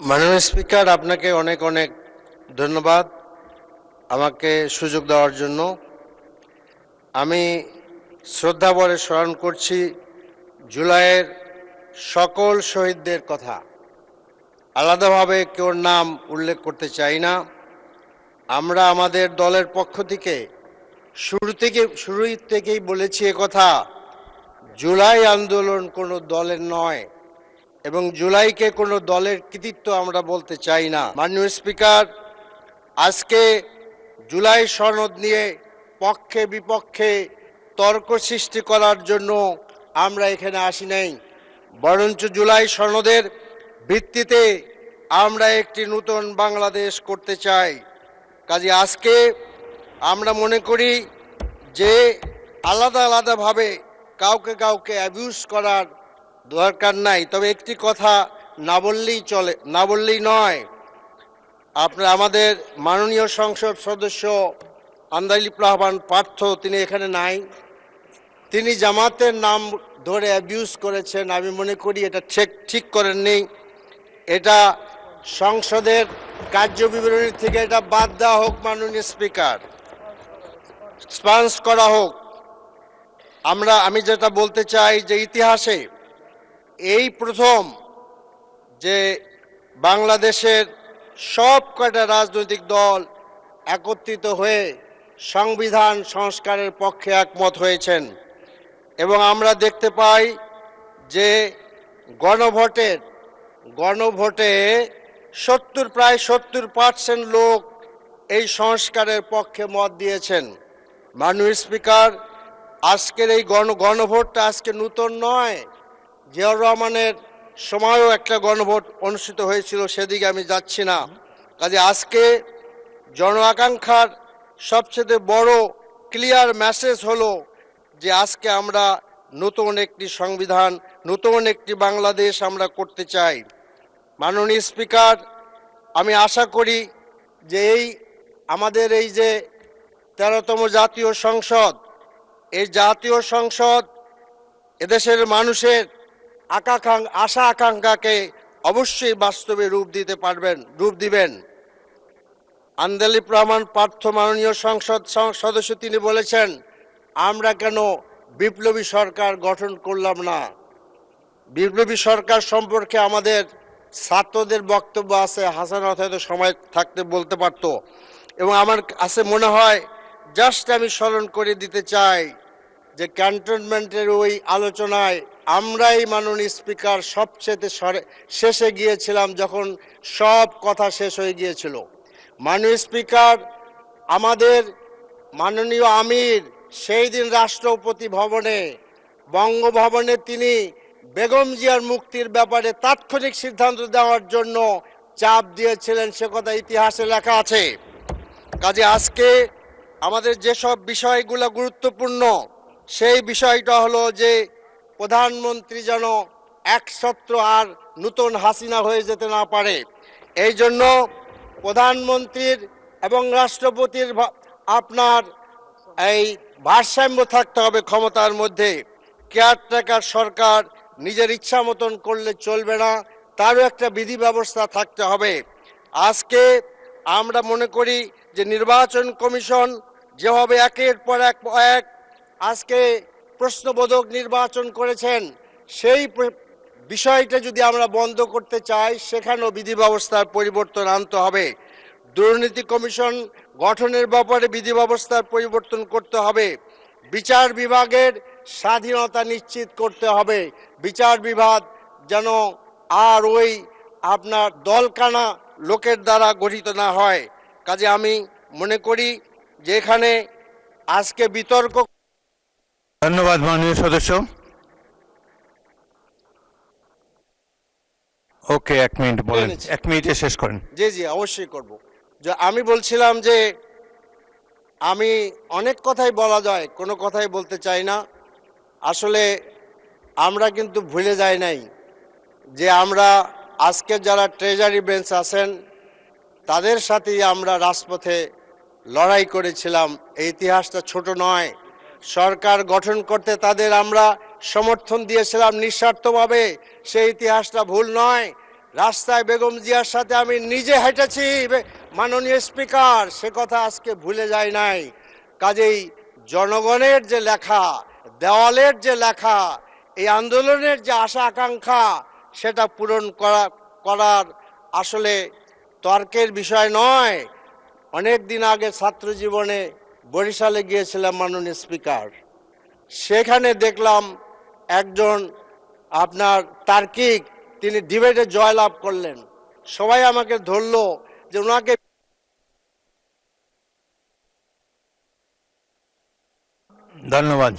মাননীয় স্পিকার, আপনাকে অনেক অনেক ধন্যবাদ আমাকে সুযোগ দেওয়ার জন্য। আমি শ্রদ্ধাভরে স্মরণ করছি জুলাইয়ের সকল শহীদদের কথা। আলাদাভাবে কেউ নাম উল্লেখ করতে চাই না। আমরা আমাদের দলের পক্ষ থেকে শুরু থেকেই বলেছি কথা, জুলাই আন্দোলন কোনো দলের নয় এবং জুলাইকে কোনো দলের কৃতিত্ব আমরা বলতে চাই না। মাননীয় স্পিকার, আজকে জুলাই সনদ নিয়ে পক্ষে বিপক্ষে তর্ক সৃষ্টি করার জন্য আমরা এখানে আসি নাই, বরঞ্চ জুলাই সনদের ভিত্তিতে আমরা একটি নতুন বাংলাদেশ করতে চাই। কাজে আজকে আমরা মনে করি যে আলাদা আলাদাভাবে কাউকে কাউকে অ্যাবিউজ করার দরকার নাই। তবে একটি কথা না বললেই চলে, না বললেই নয়। আপনার আমাদের মাননীয় সংসদ সদস্য আন্দালিব রহমান পার্থ, তিনি এখানে নাই, তিনি জামাতের নাম ধরে অ্যাবিউজ করেছেন। আমি মনে করি এটা ঠিক করেননি। এটা সংসদের কার্যবিবরণী থেকে এটা বাদ দেওয়া হোক, মাননীয় স্পিকার, স্পন্স করা হোক। আমি যেটা বলতে চাই যে ইতিহাসে এই প্রথম যে বাংলাদেশের সব কয়টা রাজনৈতিক দল একত্রিত হয়ে সংবিধান সংস্কারের পক্ষে একমত হয়েছেন এবং আমরা দেখতে পাই যে গণভোটে প্রায় 70% লোক এই সংস্কারের পক্ষে মত দিয়েছেন। মাননীয় স্পিকার, আজকের এই গণভোটটা আজকে নতুন নয়। জিয়াউর রহমানের সময়ও একটা গণভোট অনুষ্ঠিত হয়েছিল, সেদিকে আমি যাচ্ছি না। কাজে আজকে জন আকাঙ্ক্ষার সবচেয়ে বড় ক্লিয়ার মেসেজ হলো যে আজকে আমরা নতুন একটি সংবিধান, নতুন একটি বাংলাদেশ আমরা করতে চাই। মাননীয় স্পিকার, আমি আশা করি যে আমাদের এই যে 13তম জাতীয় সংসদ, এই জাতীয় সংসদ এদেশের মানুষের আশা আকাঙ্ক্ষাকে অবশ্যই বাস্তবে রূপ দিবেন। আন্দালিব রহমান পার্থ মাননীয় সংসদ সদস্য, তিনি বলেছেন আমরা কেন বিপ্লবী সরকার গঠন করলাম না। বিপ্লবী সরকার সম্পর্কে আমাদের ছাত্রদের বক্তব্য আছে, হাসানাত হয়তো সময় থাকতে বলতে পারত। এবং আমার কাছে মনে হয় জাস্ট আমি স্মরণ করে দিতে চাই যে ক্যান্টনমেন্টের ওই আলোচনায় আমরাই মাননীয় স্পিকার সবচেয়ে শেষে গিয়েছিলাম, যখন সব কথা শেষ হয়ে গিয়েছিল। মাননীয় স্পিকার, আমাদের মাননীয় আমির সেই দিন রাষ্ট্রপতি ভবনে, বঙ্গভবনে তিনি বেগম জিয়ার মুক্তির ব্যাপারে তাৎক্ষণিক সিদ্ধান্ত দেওয়ার জন্য চাপ দিয়েছিলেন, সে কথা ইতিহাসে লেখা আছে। কাজে আজকে আমাদের যেসব বিষয়গুলো গুরুত্বপূর্ণ, সেই বিষয়টা হলো যে প্রধানমন্ত্রী যেন একছত্র আর নতুন হাসিনা হয়ে যেতে না পারে। এই জন্য প্রধানমন্ত্রীর এবং রাষ্ট্রপতির আপনার এই ভারসাম্য থাকতে হবে ক্ষমতার মধ্যে। কেয়ারটেকার সরকার নিজের ইচ্ছা মতন করলে চলবে না, তারও একটা বিধি ব্যবস্থা থাকতে হবে। আজকে আমরা মনে করি যে নির্বাচন কমিশন যেভাবে একের পর এক আজকে প্রশ্নবোধক নির্বাচন করেছেন, সেই বিষয়টা যদি আমরা বন্ধ করতে চাই, সেখানেও বিধি ব্যবস্থার পরিবর্তন আনতে হবে। দুর্নীতি কমিশন গঠনের ব্যাপারে বিধি ব্যবস্থার পরিবর্তন করতে হবে। বিচার বিভাগের স্বাধীনতা নিশ্চিত করতে হবে। বিচার বিভাগ যেন আর ওই আপনার দলকানা লোকের দ্বারা গঠিত না হয়। কাজে আমি মনে করি যে এখানে আজকে বিতর্ক। ধন্যবাদ মাননীয় সদস্য। ওকে, 1 মিনিট বলেন, 1 মিনিটে শেষ করেন। জি অবশ্যই করব। যে আমি বলছিলাম যে আমি অনেক কথাই বলা যায়, কোনো কথাই বলতে চাই না। আসলে আমরা কিন্তু ভুলে যাই নাই যে আমরা আজকে যারা ট্রেজারি বেঞ্চ আছেন তাদের সাথেই আমরা রাজপথে লড়াই করেছিলাম। এই ইতিহাসটা ছোট নয়। সরকার গঠন করতে তাদের আমরা সমর্থন দিয়েছিলাম নিঃস্বার্থভাবে, সেই ইতিহাসটা ভুল নয়। রাস্তায় বেগম জিয়ার সাথে আমি নিজে হেঁটেছি মাননীয় স্পিকার, সে কথা আজকে ভুলে যায় নাই। কাজেই জনগণের যে লেখা, দেওয়ালের যে লেখা, এই আন্দোলনের যে আশা আকাঙ্ক্ষা, সেটা পূরণ করার আসলে তর্কের বিষয় নয়। অনেক দিন আগে ছাত্র জীবনে বরিশালে গিয়েছিলাম মাননীয় স্পিকার, সেখানে দেখলাম একজন আপনার তার্কিক, তিনি ডিবেটে জয়লাভ করলেন। সবাই আমাকে ধরলো যে ওনাকে ধন্যবাদ।